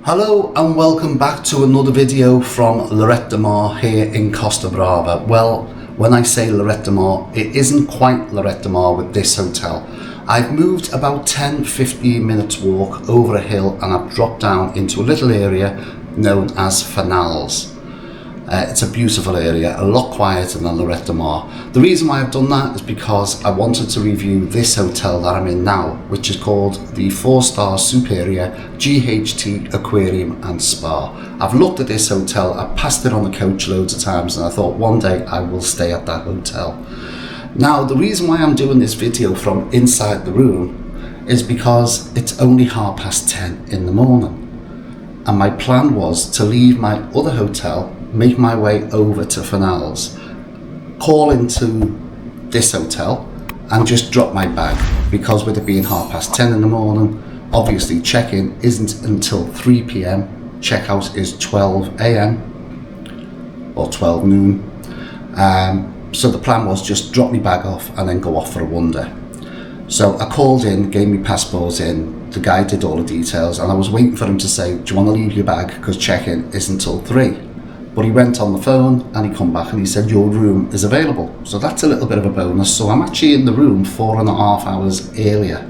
Hello and welcome back to another video from Lloret De Mar here in Costa Brava. Well, when I say Lloret De Mar, it isn't quite Lloret De Mar with this hotel. I've moved about 10-15 minutes walk over a hill and I've dropped down into a little area known as Fenals. It's a beautiful area, a lot quieter than Lloret De Mar. The reason why I've done that is because I wanted to review this hotel that I'm in now, which is called the 4-star Superior GHT Aquarium and Spa. I've looked at this hotel, I've passed it on the coach loads of times and I thought one day I will stay at that hotel. Now the reason why I'm doing this video from inside the room is because it's only 10:30 in the morning. And my plan was to leave my other hotel, make my way over to Fenals, call into this hotel and just drop my bag, because with it being 10:30 in the morning, obviously check-in isn't until 3 p.m, check-out is 12 a.m. or 12 noon. So the plan was just drop my bag off and then go off for a wander. So I called in, gave me passports in, the guy did all the details and I was waiting for him to say, do you want to leave your bag because check-in is until 3. But he went on the phone and he come back and he said your room is available. So that's a little bit of a bonus. So I'm actually in the room 4.5 hours earlier.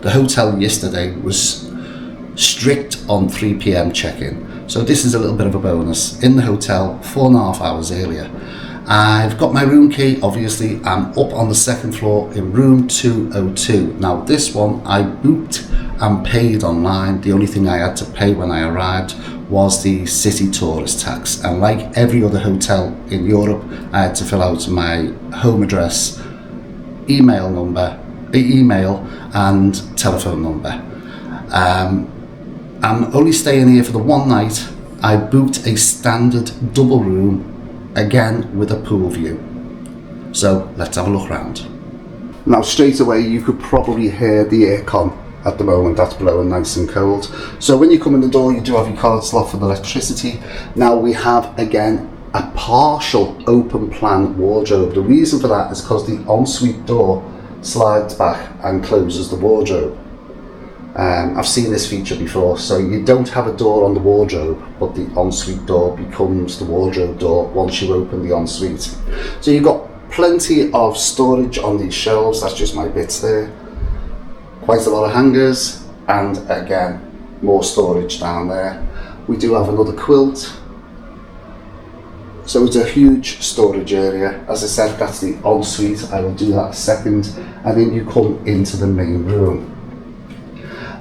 The hotel yesterday was strict on 3 p.m. check-in. So this is a little bit of a bonus. In the hotel 4.5 hours earlier. I've got my room key, obviously. I'm up on the second floor in room 202. Now this one I booked and paid online. The only thing I had to pay when I arrived was the city tourist tax, and like every other hotel in Europe, I had to fill out my home address, email and telephone number. I'm only staying here for the one night. I booked a standard double room, again with a pool view. So let's have a look around. Now straight away you could probably hear the aircon at the moment, that's blowing nice and cold. So when you come in the door you do have your card slot for the electricity. Now we have again a partial open plan wardrobe. The reason for that is because the ensuite door slides back and closes the wardrobe. I've seen this feature before, so you don't have a door on the wardrobe, but the ensuite door becomes the wardrobe door once you open the ensuite. So you've got plenty of storage on these shelves, that's just my bits there. Quite a lot of hangers, and again, more storage down there. We do have another quilt. So it's a huge storage area. As I said, that's the ensuite. I will do that in a second. And then you come into the main room.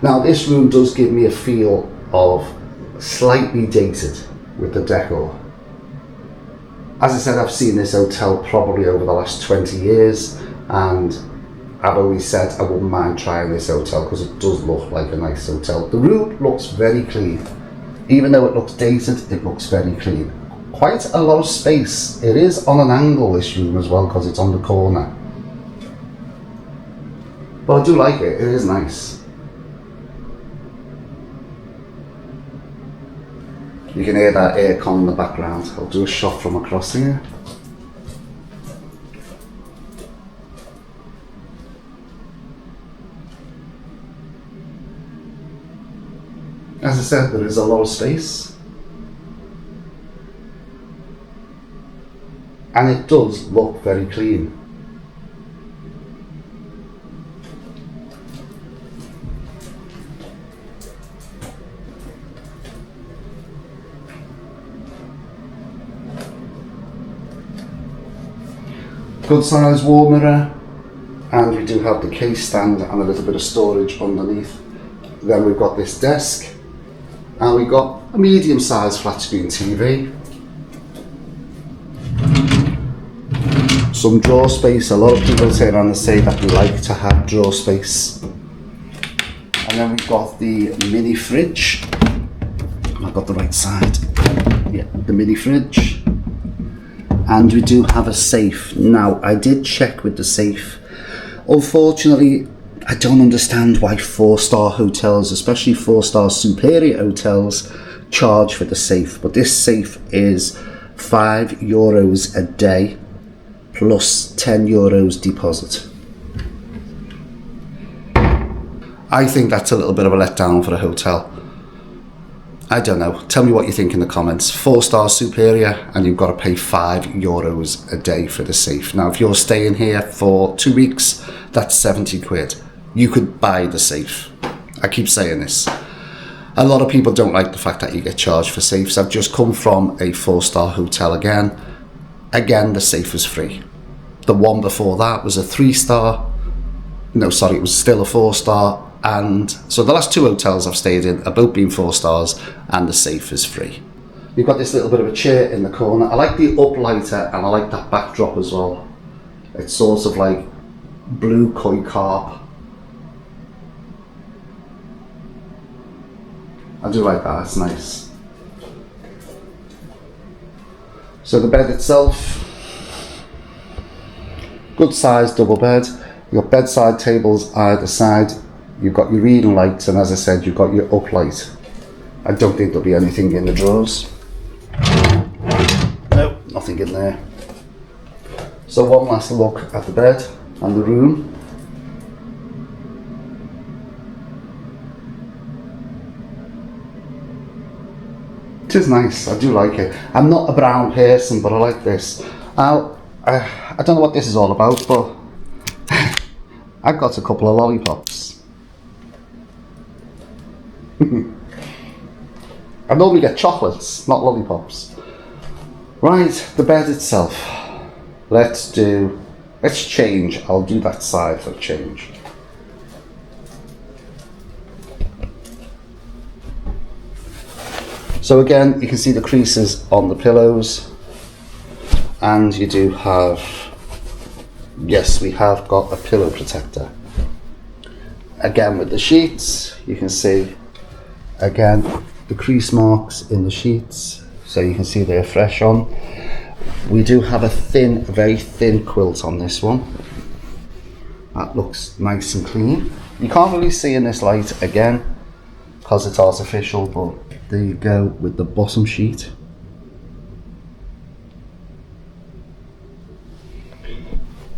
Now this room does give me a feel of slightly dated with the decor. As I said, I've seen this hotel probably over the last 20 years, and I've always said I wouldn't mind trying this hotel because it does look like a nice hotel. The room looks very clean. Even though it looks dated, it looks very clean. Quite a lot of space. It is on an angle, this room as well, because it's on the corner. But I do like it, it is nice. You can hear that aircon in the background. I'll do a shot from across here. As I said, there is a lot of space. And it does look very clean. Good size wall mirror, and we do have the case stand and a little bit of storage underneath. Then we've got this desk, and we've got a medium sized flat screen TV. Some drawer space. A lot of people turn around and say that they like to have drawer space. And then we've got the mini fridge. I've got the right side. Yeah, the mini fridge. And we do have a safe. Now, I did check with the safe. Unfortunately, I don't understand why 4-star hotels, especially 4-star superior hotels, charge for the safe. But this safe is €5 a day plus €10 deposit. I think that's a little bit of a letdown for a hotel. I don't know. Tell me what you think in the comments. 4-star superior, and you've got to pay €5 a day for the safe. Now, if you're staying here for 2 weeks, that's 70 quid. You could buy the safe. I keep saying this. A lot of people don't like the fact that you get charged for safes. I've just come from a 4-star hotel again. Again, the safe was free. The one before that was a 3-star. No, sorry, it was still a 4-star. And so the last 2 hotels I've stayed in are both being 4 stars, and the safe is free. You've got this little bit of a chair in the corner. I like the uplighter, and I like that backdrop as well. It's sort of like blue koi carp. I do like that, it's nice. So the bed itself, good size double bed. You've got bedside tables either side. You've got your reading lights, and as I said, you've got your uplight. I don't think there'll be anything in the drawers. No, nothing in there. So one last look at the bed and the room. It is nice, I do like it. I'm not a brown person, but I like this. I don't know what this is all about, but I've got a couple of lollipops. I normally get chocolates, not lollipops. Right, the bed itself. Let's change. I'll do that side for a change. So again, you can see the creases on the pillows, and you do have, yes, we have got a pillow protector. Again, with the sheets, you can see again the crease marks in the sheets, so you can see they're fresh on. We do have a very thin quilt on this one. That looks nice and clean. You can't really see in this light again because it's artificial, but there you go with the bottom sheet.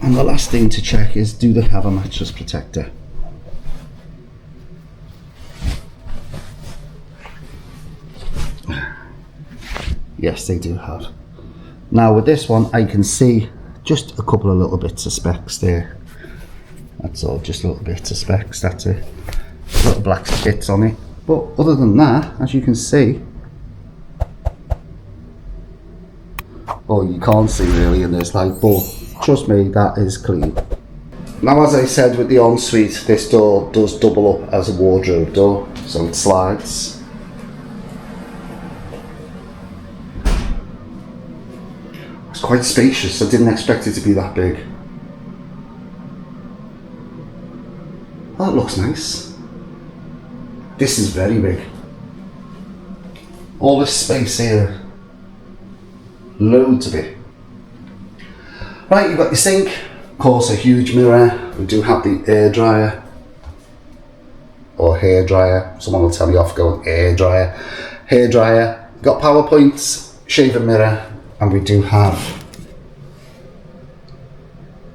And the last thing to check is, do they have a mattress protector? Yes, they do have. Now with this one, I can see just a couple of little bits of specks there. That's all, just little bits of specks, that's it. Little black bits on it. But other than that, as you can see, well, you can't see really in this light, but trust me, that is clean. Now, as I said with the ensuite, this door does double up as a wardrobe door, so it slides. It's quite spacious. I didn't expect it to be that big. That looks nice. This is very big. All this space here. Loads of it. Right, you've got your sink. Of course, a huge mirror. We do have the air dryer. Or hair dryer. Someone will tell me off going air dryer. Hair dryer. Got power points, shaving mirror, and we do have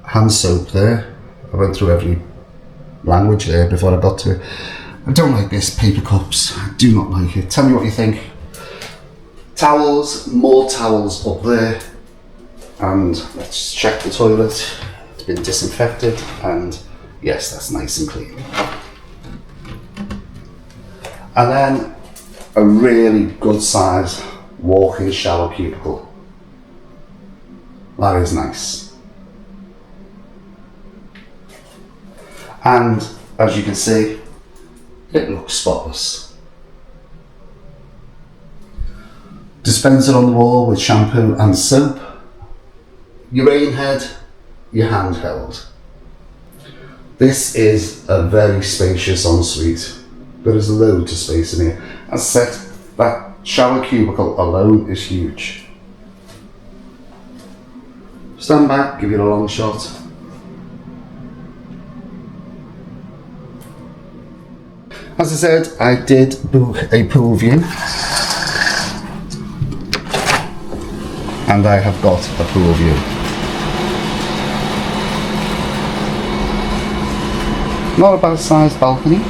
hand soap there. I went through every language there before I got to it. I don't like this, paper cups. I do not like it. Tell me what you think. Towels, more towels up there. And let's check the toilet. It's been disinfected, and yes, that's nice and clean. And then a really good size walk-in shower cubicle. That is nice. And as you can see, it looks spotless. Dispenser on the wall with shampoo and soap. Your rain head, your handheld. This is a very spacious ensuite. There is loads of space in here. As I said, that shower cubicle alone is huge. Stand back, give you a long shot. As I said, I did book a pool view. And I have got a pool view. Not a bad sized balcony.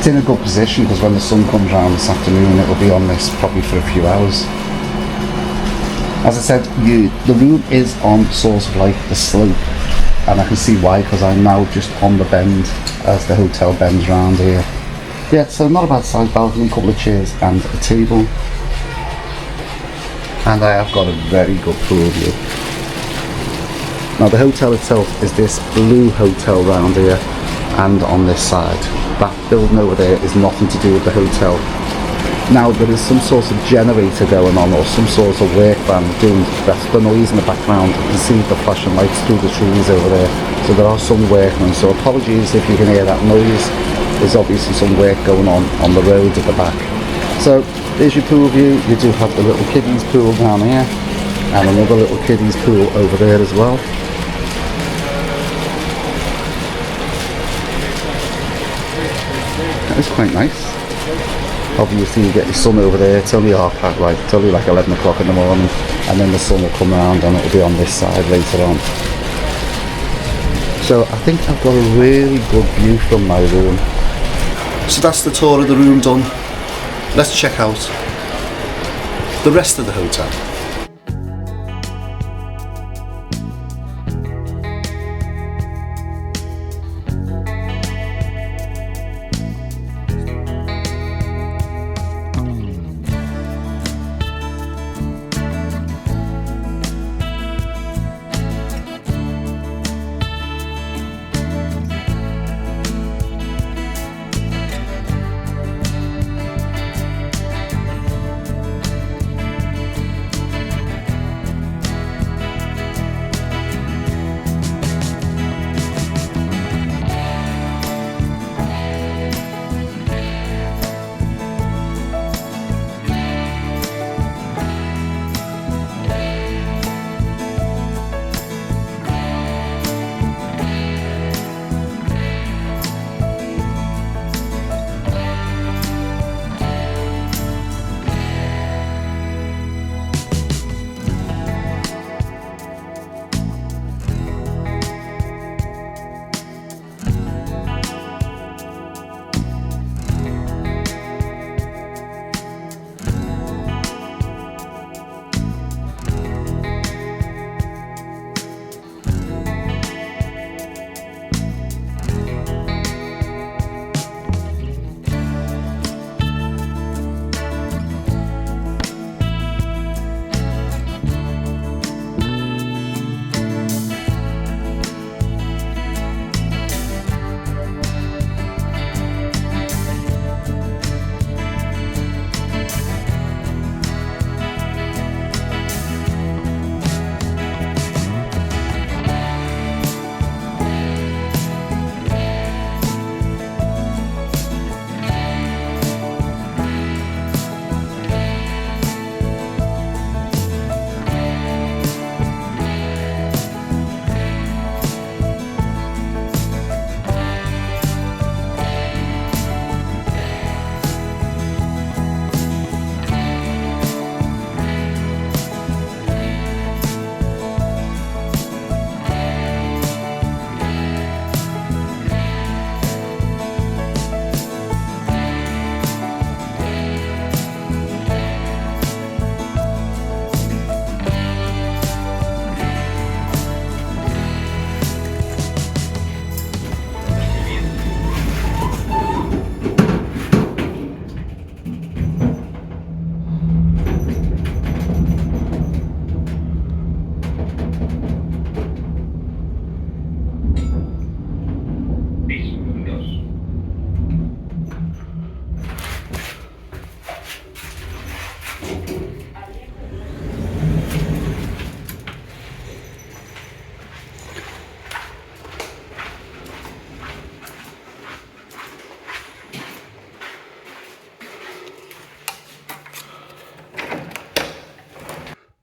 It's in a good position because when the sun comes round this afternoon, it'll be on this probably for a few hours. As I said, the room is on sort of like the slope, and I can see why, because I'm now just on the bend as the hotel bends round here. Yeah, so not a bad size balcony, a couple of chairs and a table. And I have got a very good pool view. Now the hotel itself is this blue hotel round here and on this side. That building over there is nothing to do with the hotel. Now there is some sort of generator going on, or some sort of work van doing the noise in the background. You can see the flashing lights through the trees over there. So there are some workmen, so apologies if you can hear that noise. There's obviously some work going on the road at the back. So there's your pool view. You do have the little kiddies pool down here and another little kiddies pool over there as well. That is quite nice. Obviously you get the sun over there. It's only it's only like 11 o'clock in the morning, and then the sun will come around and it'll be on this side later on. So I think I've got a really good view from my room. So that's the tour of the room done. Let's check out the rest of the hotel.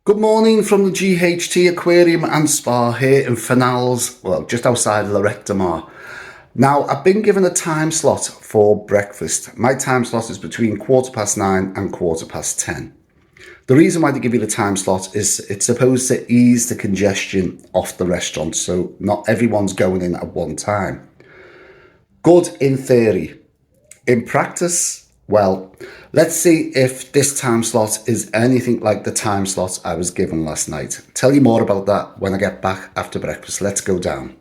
Good morning from the GHT Aquarium and Spa here in Fenals, well, just outside Lloret De Mar. Now, I've been given a time slot for breakfast. My time slot is between 9:15 and 10:15. The reason why they give you the time slot is it's supposed to ease the congestion off the restaurant, so not everyone's going in at one time. Good in theory. In practice, well, let's see if this time slot is anything like the time slot I was given last night. Tell you more about that when I get back after breakfast. Let's go down.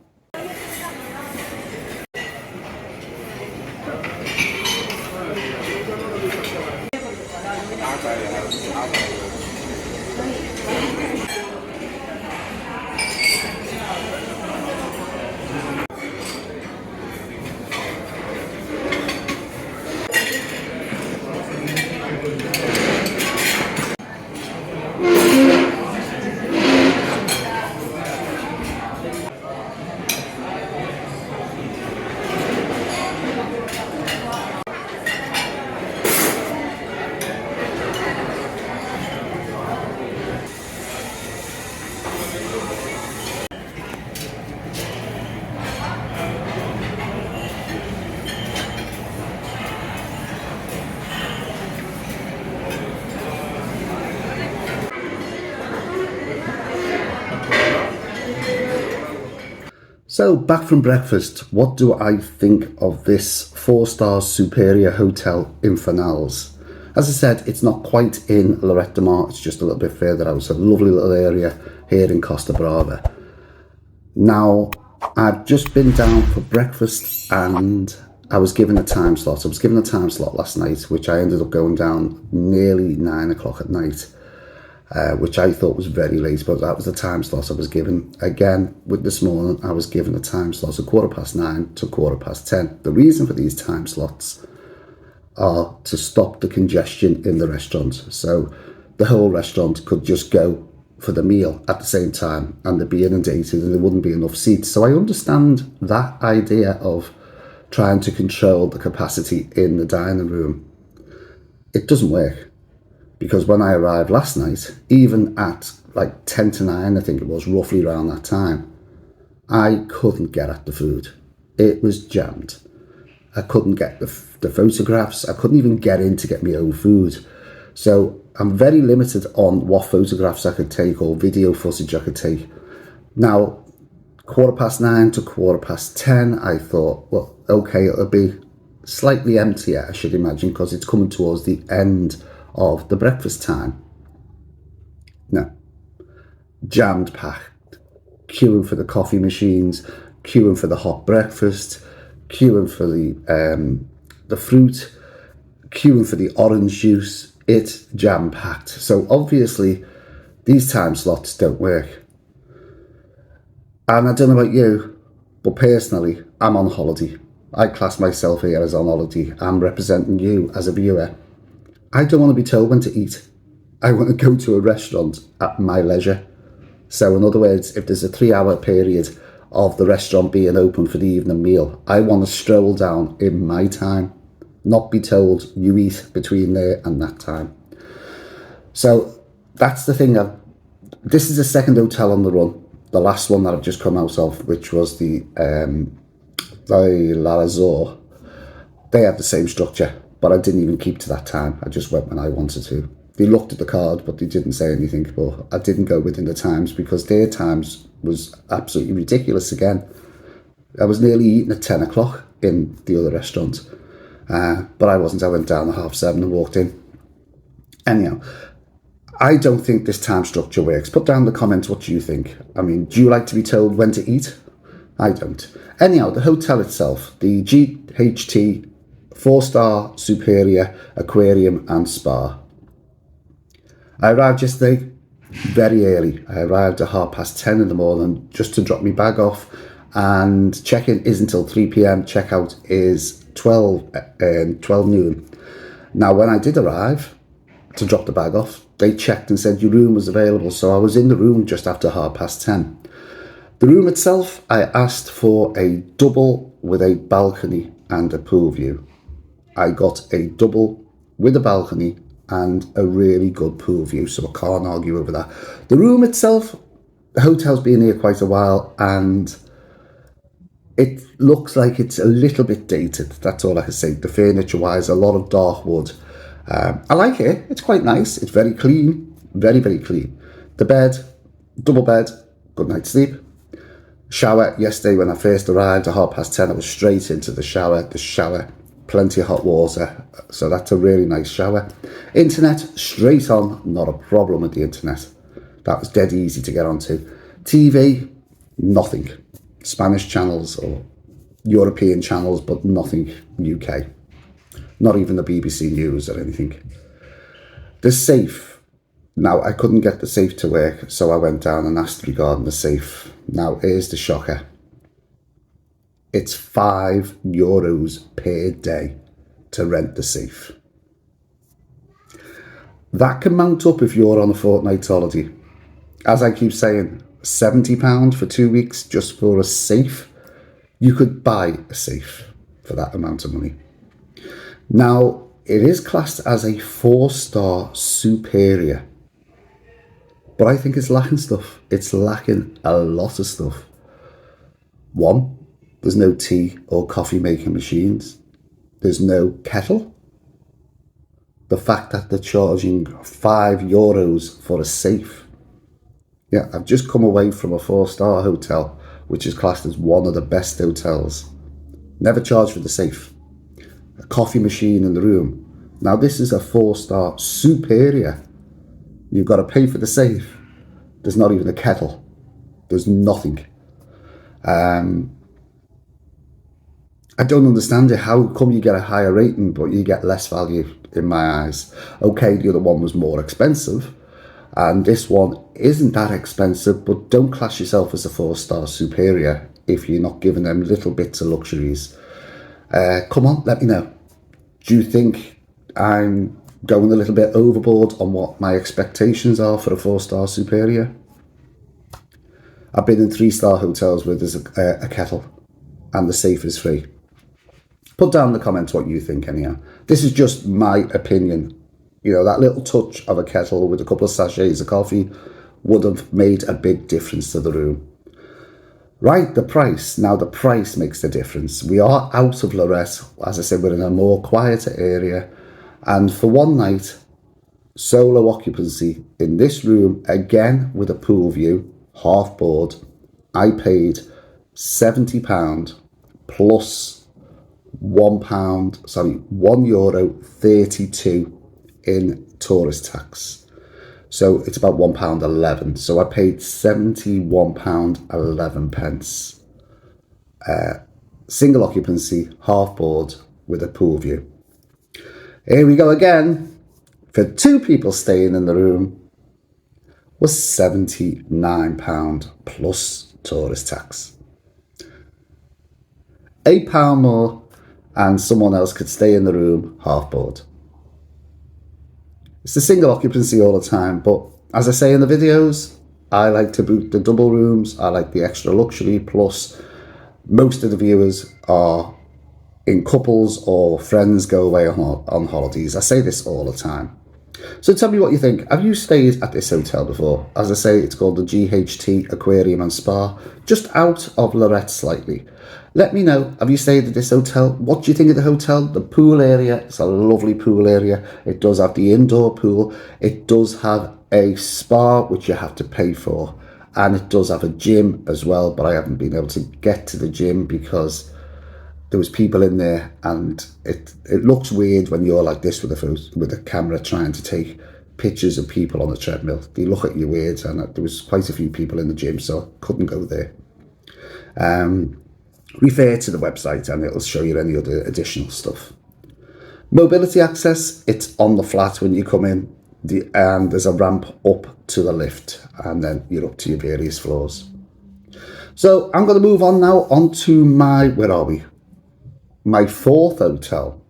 So back from breakfast, what do I think of this 4-star superior hotel in Fenals? As I said, it's not quite in Lloret De Mar, it's just a little bit further out. It's a lovely little area here in Costa Brava. Now, I've just been down for breakfast and I was given a time slot. I was given a time slot last night, which I ended up going down nearly 9 o'clock at night. Which I thought was very late, but that was the time slot I was given. Again, with this morning, I was given a time slot of 9:15 to 10:15. The reason for these time slots are to stop the congestion in the restaurant. So the whole restaurant could just go for the meal at the same time and they'd be inundated and there wouldn't be enough seats. So I understand that idea of trying to control the capacity in the dining room. It doesn't work. Because when I arrived last night, even at like 10 to 9, I think it was, roughly around that time, I couldn't get at the food. It was jammed. I couldn't get the photographs. I couldn't even get in to get my own food. So I'm very limited on what photographs I could take or video footage I could take. Now, 9:15 to 10:15, I thought, well, okay, it'll be slightly emptier, I should imagine, because it's coming towards the end of the breakfast time. No, jammed packed, queuing for the coffee machines, queuing for the hot breakfast, queuing for the fruit, queuing for the orange juice. It's jam packed. So obviously these time slots don't work. And I don't know about you, but personally, I'm on holiday. I class myself here as on holiday. I'm representing you as a viewer. I don't want to be told when to eat. I want to go to a restaurant at my leisure. So in other words, if there's a 3-hour period of the restaurant being open for the evening meal, I want to stroll down in my time, not be told you eat between there and that time. So that's the thing. This is the second hotel on the run. The last one that I've just come out of, which was the L'Azur. They have the same structure. But I didn't even keep to that time. I just went when I wanted to. They looked at the card, but they didn't say anything. But I didn't go within the times because their times was absolutely ridiculous again. I was nearly eating at 10 o'clock in the other restaurant. But I wasn't. I went down at 7:30 and walked in. Anyhow, I don't think this time structure works. Put down in the comments what you think. I mean, do you like to be told when to eat? I don't. Anyhow, the hotel itself, the GHT 4-star superior aquarium and spa. I arrived yesterday very early. I arrived at 10:30 in the morning just to drop my bag off, and check-in isn't until 3 p.m. Checkout is 12 noon. Now, when I did arrive to drop the bag off, they checked and said your room was available, so I was in the room just after 10:30. The room itself, I asked for a double with a balcony and a pool view. I got a double with a balcony and a really good pool view, so I can't argue over that. The room itself, the hotel's been here quite a while and it looks like it's a little bit dated. That's all I can say. The furniture-wise, a lot of dark wood. I like it. It's quite nice. It's very clean. Very, very clean. The bed, double bed, good night's sleep. Shower, yesterday when I first arrived at 10:30, I was straight into the shower. The shower plenty of hot water, so that's a really nice shower. Internet, straight on, not a problem with the internet. That was dead easy to get onto. TV, nothing. Spanish channels or European channels, but nothing UK. Not even the BBC News or anything. The safe. Now, I couldn't get the safe to work, so I went down and asked regarding the safe. Now, here's the shocker. It's €5 per day to rent the safe. That can mount up if you're on a fortnight's holiday. As I keep saying, £70 for 2 weeks just for a safe. You could buy a safe for that amount of money. Now, it is classed as a 4-star superior. But I think it's lacking stuff. It's lacking a lot of stuff. One, there's no tea or coffee making machines. There's no kettle. The fact that they're charging €5 for a safe. Yeah, I've just come away from a 4-star hotel, which is classed as one of the best hotels. Never charged for the safe. A coffee machine in the room. Now this is a 4-star superior. You've got to pay for the safe. There's not even a kettle. There's nothing. I don't understand it. How come you get a higher rating but you get less value in my eyes? Okay, the other one was more expensive and this one isn't that expensive, but don't class yourself as a 4-star superior if you're not giving them little bits of luxuries. Come on, let me know. Do you think I'm going a little bit overboard on what my expectations are for a 4-star superior? I've been in 3-star hotels where there's a kettle and the safe is free. Put down in the comments what you think anyhow. This is just my opinion. You know, that little touch of a kettle with a couple of sachets of coffee would have made a big difference to the room. Right, the price. Now the price makes the difference. We are out of Lloret. As I said, we're in a more quieter area. And for one night, solo occupancy in this room, again with a pool view, half board, I paid £70 plus €1.32 in tourist tax. So it's about £1.11. So I paid £71.11. Single occupancy, half board with a pool view. Here we go again. For 2 people staying in the room was £79 plus tourist tax. £8 more and someone else could stay in the room half board. It's the single occupancy all the time, but as I say in the videos, I like to book the double rooms. I like the extra luxury, plus most of the viewers are in couples or friends go away on holidays. I say this all the time. So tell me what you think. Have you stayed at this hotel before? As I say, it's called the GHT Aquarium and Spa, just out of Lloret slightly. Let me know, have you stayed at this hotel? What do you think of the hotel? The pool area, it's a lovely pool area. It does have the indoor pool. It does have a spa, which you have to pay for. And it does have a gym as well, but I haven't been able to get to the gym because there was people in there, and it looks weird when you're like this with a camera trying to take pictures of people on the treadmill. They look at you weird, and there was quite a few people in the gym, so I couldn't go there. Refer to the website and it'll show you any other additional stuff. Mobility access, it's on the flat when you come in, and there's a ramp up to the lift, and then you're up to your various floors. So I'm going to move on now onto my, where are we? My 4th hotel,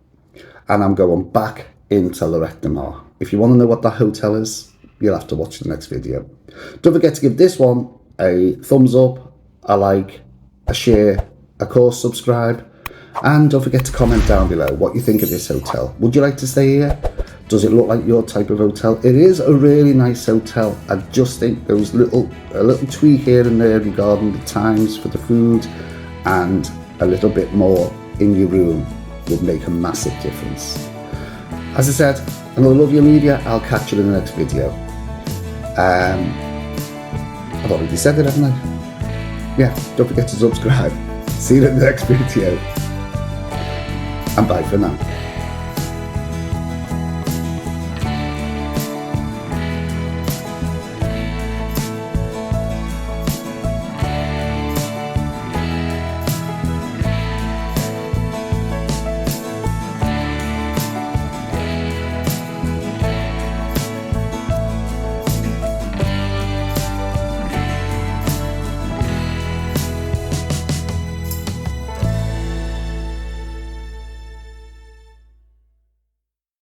and I'm going back into Lloret De Mar. If you want to know what that hotel is, you'll have to watch the next video. Don't forget to give this one a thumbs up, a like, a share, of course subscribe, and don't forget to comment down below what you think of this hotel. Would you like to stay here? Does it look like your type of hotel? It is a really nice hotel. I just think there was a little tweak here and there regarding the times for the food, and a little bit more in your room would make a massive difference. As I said, I'm going to love your media. I'll catch you in the next video. I've already said it, haven't I? Yeah, don't forget to subscribe. See you in the next video. and bye for now.